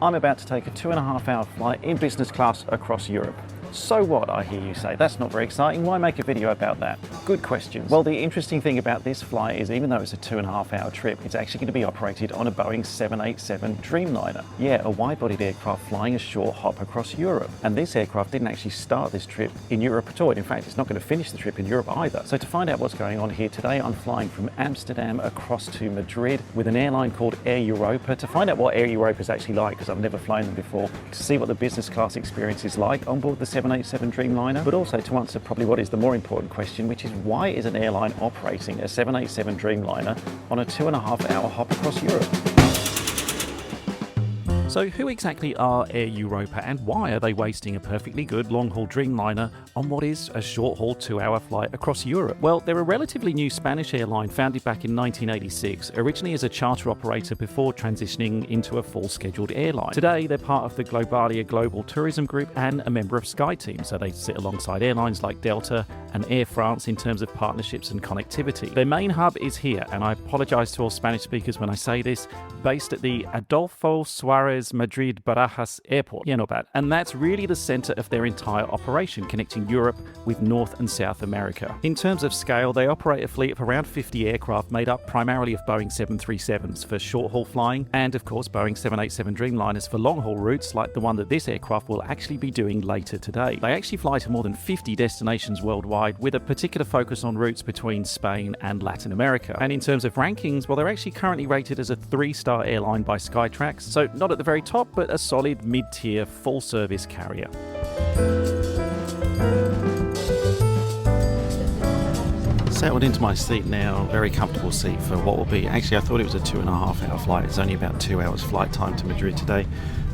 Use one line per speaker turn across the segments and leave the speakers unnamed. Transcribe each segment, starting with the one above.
I'm about to take a 2.5-hour flight in business class across Europe. So what, I hear you say? That's not very exciting. Why make a video about that? Good question. Well, the interesting thing about this flight is even though it's a 2.5-hour trip, it's actually going to be operated on a Boeing 787 Dreamliner. Yeah, a wide-bodied aircraft flying a short hop across Europe. And this aircraft didn't actually start this trip in Europe at all. In fact, it's not going to finish the trip in Europe either. So to find out what's going on here today, I'm flying from Amsterdam across to Madrid with an airline called Air Europa to find out what Air Europa is actually like, because I've never flown them before, to see what the business class experience is like on board the 787 Dreamliner, but also to answer probably what is the more important question, which is why is an airline operating a 787 Dreamliner on a 2.5-hour hop across Europe? So who exactly are Air Europa and why are they wasting a perfectly good long-haul Dreamliner on what is a short-haul 2-hour flight across Europe? Well, they're a relatively new Spanish airline founded back in 1986, originally as a charter operator before transitioning into a full scheduled airline. Today, they're part of the Globalia Global Tourism Group and a member of SkyTeam, so they sit alongside airlines like Delta and Air France in terms of partnerships and connectivity. Their main hub is here, and I apologize to all Spanish speakers when I say this, based at the Adolfo Suarez Madrid Barajas Airport. Yeah, not bad. And that's really the center of their entire operation, connecting Europe with North and South America. In terms of scale, they operate a fleet of around 50 aircraft made up primarily of Boeing 737s for short-haul flying, and of course Boeing 787 Dreamliners for long-haul routes like the one that this aircraft will actually be doing later today. They actually fly to more than 50 destinations worldwide, with a particular focus on routes between Spain and Latin America. And in terms of rankings, well, they're actually currently rated as a 3-star airline by Skytrax, so not at the very top, but a solid mid-tier full-service carrier. Settled into my seat now, very comfortable seat for what will be, actually I thought it was a 2.5-hour flight, it's only about 2 hours flight time to Madrid today.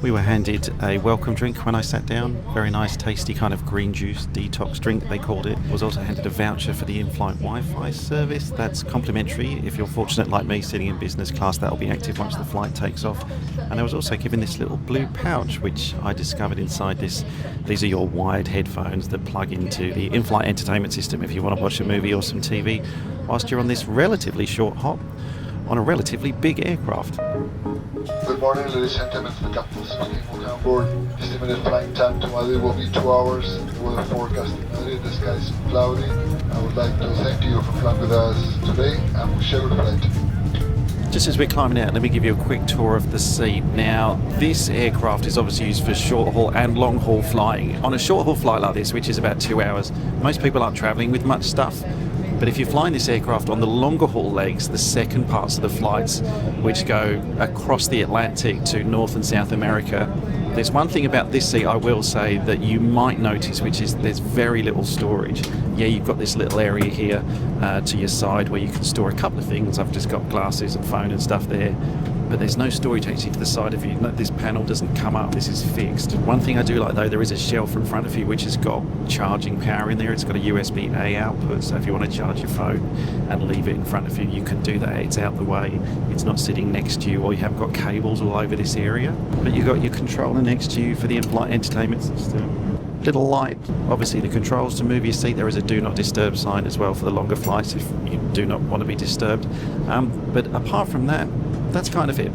We were handed a welcome drink when I sat down, very nice tasty kind of green juice detox drink they called it. Was also handed a voucher for the in-flight Wi-Fi service, that's complimentary. If you're fortunate like me sitting in business class, that will be active once the flight takes off. And I was also given this little blue pouch which I discovered inside this. These are your wired headphones that plug into the in-flight entertainment system if you want to watch a movie or some TV whilst you're on this relatively short hop on a relatively big aircraft.
Good morning, ladies and gentlemen, the captain speaking. Welcome on board. Estimated flying time to Madrid will be 2 hours. The weather forecast in Madrid, the sky is cloudy. I would like to thank you for flying with us today and wish you a good flight.
Just as we're climbing out, let me give you a quick tour of the seat. Now, this aircraft is obviously used for short-haul and long-haul flying. On a short-haul flight like this, which is about 2 hours, most people aren't travelling with much stuff. But if you're flying this aircraft on the longer haul legs, the second parts of the flights, which go across the Atlantic to North and South America, there's one thing about this seat I will say that you might notice, which is there's very little storage. Yeah, you've got this little area here to your side where you can store a couple of things. I've just got glasses and phone and stuff there. But there's no storage actually to the side of you. This panel doesn't come up, this is fixed. One thing I do like though, there is a shelf in front of you which has got charging power in there. It's got a USB-A output, so if you want to charge your phone and leave it in front of you, you can do that. It's out the way, it's not sitting next to you, or you haven't got cables all over this area. But you've got your controller next to you for the in-flight entertainment system. Little light, obviously the controls to move your seat. There is a do not disturb sign as well for the longer flights if you do not want to be disturbed. But apart from that, that's kind of it.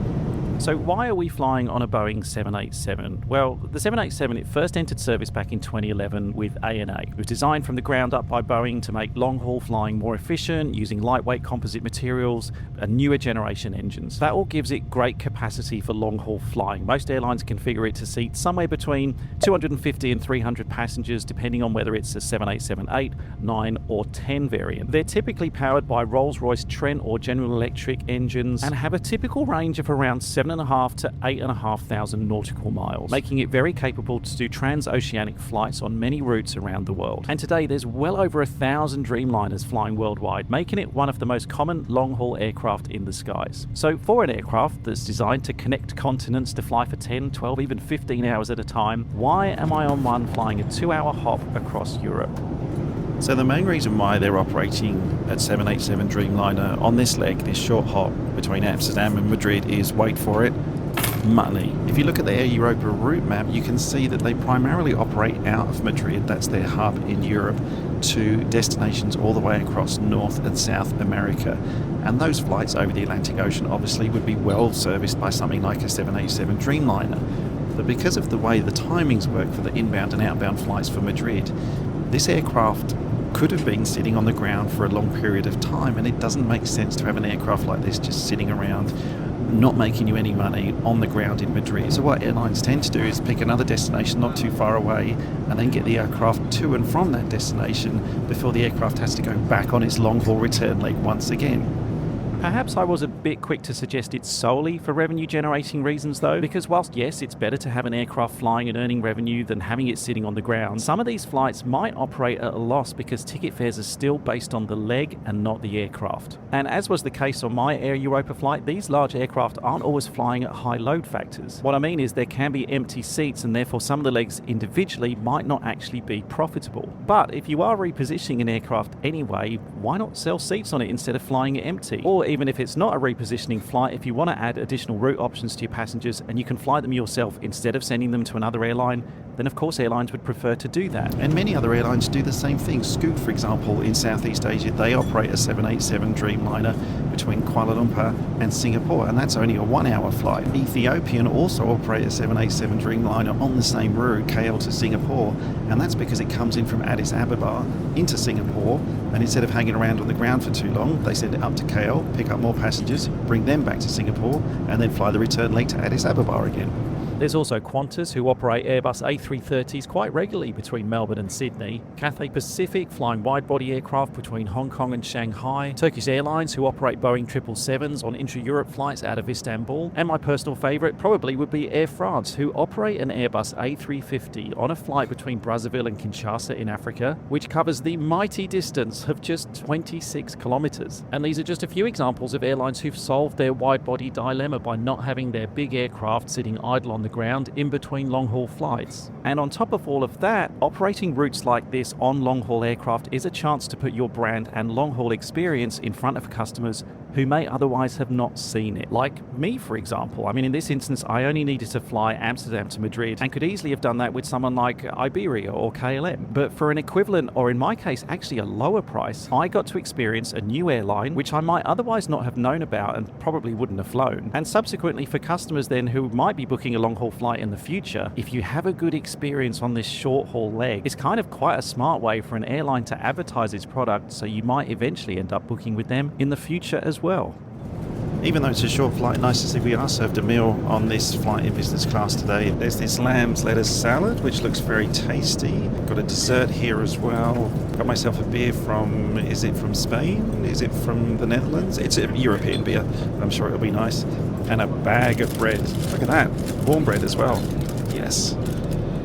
So why are we flying on a Boeing 787? Well, the 787, it first entered service back in 2011 with ANA. It was designed from the ground up by Boeing to make long-haul flying more efficient, using lightweight composite materials and newer generation engines. That all gives it great capacity for long-haul flying. Most airlines configure it to seat somewhere between 250 and 300 passengers, depending on whether it's a 787-8, 9 or 10 variant. They're typically powered by Rolls-Royce Trent or General Electric engines and have a typical range of around 7,500 to 8,500 nautical miles, making it very capable to do transoceanic flights on many routes around the world. And today there's well over 1,000 Dreamliners flying worldwide, making it one of the most common long-haul aircraft in the skies. So for an aircraft that's designed to connect continents to fly for 10, 12, even 15 hours at a time, why am I on one flying a 2-hour hop across Europe? So the main reason why they're operating at 787 Dreamliner on this leg, this short hop between Amsterdam and Madrid, is, wait for it, money. If you look at the Air Europa route map, you can see that they primarily operate out of Madrid, that's their hub in Europe, to destinations all the way across North and South America. And those flights over the Atlantic Ocean obviously would be well serviced by something like a 787 Dreamliner. But because of the way the timings work for the inbound and outbound flights for Madrid, this aircraft could have been sitting on the ground for a long period of time, and it doesn't make sense to have an aircraft like this just sitting around not making you any money on the ground in Madrid. So what airlines tend to do is pick another destination not too far away and then get the aircraft to and from that destination before the aircraft has to go back on its long-haul return leg once again.
Perhaps I was a bit quick to suggest it's solely for revenue generating reasons though, because whilst yes, it's better to have an aircraft flying and earning revenue than having it sitting on the ground, some of these flights might operate at a loss because ticket fares are still based on the leg and not the aircraft. And as was the case on my Air Europa flight, these large aircraft aren't always flying at high load factors. What I mean is there can be empty seats and therefore some of the legs individually might not actually be profitable. But if you are repositioning an aircraft anyway, why not sell seats on it instead of flying it empty? Or even if it's not a repositioning flight, if you want to add additional route options to your passengers and you can fly them yourself instead of sending them to another airline, then of course airlines would prefer to do that.
And many other airlines do the same thing. Scoot, for example, in Southeast Asia, they operate a 787 Dreamliner between Kuala Lumpur and Singapore, and that's only a 1-hour flight. Ethiopian also operate a 787 Dreamliner on the same route, KL to Singapore, and that's because it comes in from Addis Ababa into Singapore, and instead of hanging around on the ground for too long, they send it up to KL, pick up more passengers, bring them back to Singapore, and then fly the return leg to Addis Ababa again.
There's also Qantas, who operate Airbus A330s quite regularly between Melbourne and Sydney, Cathay Pacific flying wide-body aircraft between Hong Kong and Shanghai, Turkish Airlines, who operate Boeing 777s on intra-Europe flights out of Istanbul, and my personal favourite probably would be Air France, who operate an Airbus A350 on a flight between Brazzaville and Kinshasa in Africa, which covers the mighty distance of just 26 kilometres. And these are just a few examples of airlines who've solved their wide-body dilemma by not having their big aircraft sitting idle on the ground in between long-haul flights. And on top of all of that, operating routes like this on long-haul aircraft is a chance to put your brand and long-haul experience in front of customers who may otherwise have not seen it. Like me, for example. I mean, in this instance, I only needed to fly Amsterdam to Madrid and could easily have done that with someone like Iberia or KLM. But for an equivalent, or in my case, actually a lower price, I got to experience a new airline, which I might otherwise not have known about and probably wouldn't have flown. And subsequently, for customers then who might be booking a long-haul flight in the future, if you have a good experience on this short-haul leg, it's kind of quite a smart way for an airline to advertise its product, so you might eventually end up booking with them in the future as well.
Even though it's a short flight, nice to see we are served a meal on this flight in business class today. There's this lamb's lettuce salad, which looks very tasty. Got a dessert here as well. Got myself a beer from, is it from Spain? Is it from the Netherlands? It's a European beer. I'm sure it'll be nice. And a bag of bread. Look at that. Warm bread as well. Yes.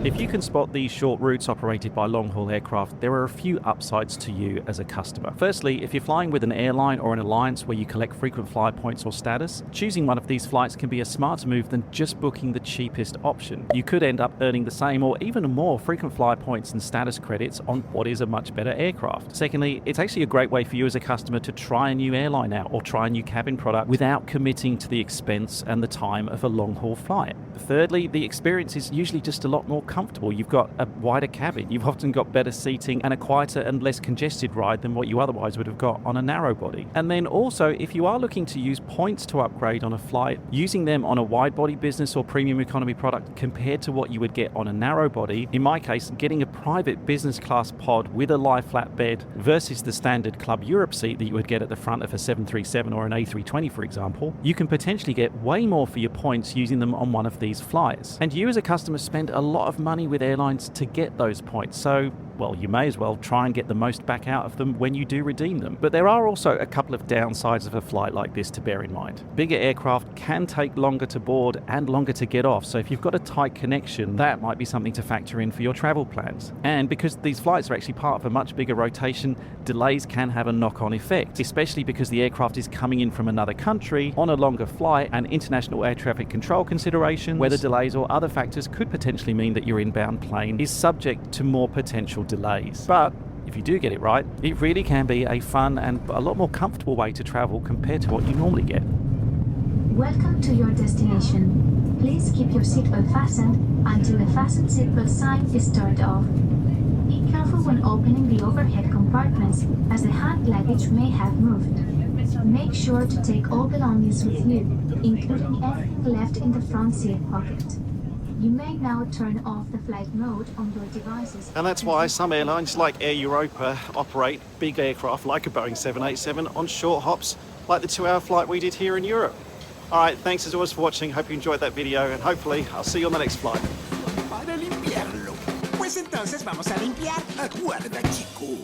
If you can spot these short routes operated by long-haul aircraft, there are a few upsides to you as a customer. Firstly, if you're flying with an airline or an alliance where you collect frequent flyer points or status, choosing one of these flights can be a smarter move than just booking the cheapest option. You could end up earning the same or even more frequent flyer points and status credits on what is a much better aircraft. Secondly, it's actually a great way for you as a customer to try a new airline out or try a new cabin product without committing to the expense and the time of a long-haul flight. Thirdly, the experience is usually just a lot more comfortable. You've got a wider cabin, you've often got better seating and a quieter and less congested ride than what you otherwise would have got on a narrow body. And then also, if you are looking to use points to upgrade on a flight, using them on a wide body business or premium economy product compared to what you would get on a narrow body, in my case, getting a private business class pod with a lie flat bed versus the standard Club Europe seat that you would get at the front of a 737 or an A320, for example, you can potentially get way more for your points using them on one of these flights. And you as a customer spend a lot of money with airlines to get those points, so well, you may as well try and get the most back out of them when you do redeem them. But there are also a couple of downsides of a flight like this to bear in mind. Bigger aircraft can take longer to board and longer to get off, so if you've got a tight connection, that might be something to factor in for your travel plans. And because these flights are actually part of a much bigger rotation, delays can have a knock-on effect, especially because the aircraft is coming in from another country on a longer flight, and international air traffic control considerations, weather delays or other factors could potentially mean that your inbound plane is subject to more potential delays. But if you do get it right, it really can be a fun and a lot more comfortable way to travel compared to what you normally get.
Welcome to your destination. Please keep your seatbelt fastened until the fasten seatbelt sign is turned off. Be careful when opening the overhead compartments, as the hand luggage may have moved. Make sure to take all belongings with you, including anything left in the front seat pocket. You may now turn off the flight mode on your devices.
And that's why some airlines like Air Europa operate big aircraft like a Boeing 787 on short hops like the 2-hour flight we did here in Europe. Alright, thanks as always for watching. Hope you enjoyed that video and hopefully I'll see you on the next flight.
Para limpiarlo. Pues entonces vamos a limpiar. Aguarda, chico.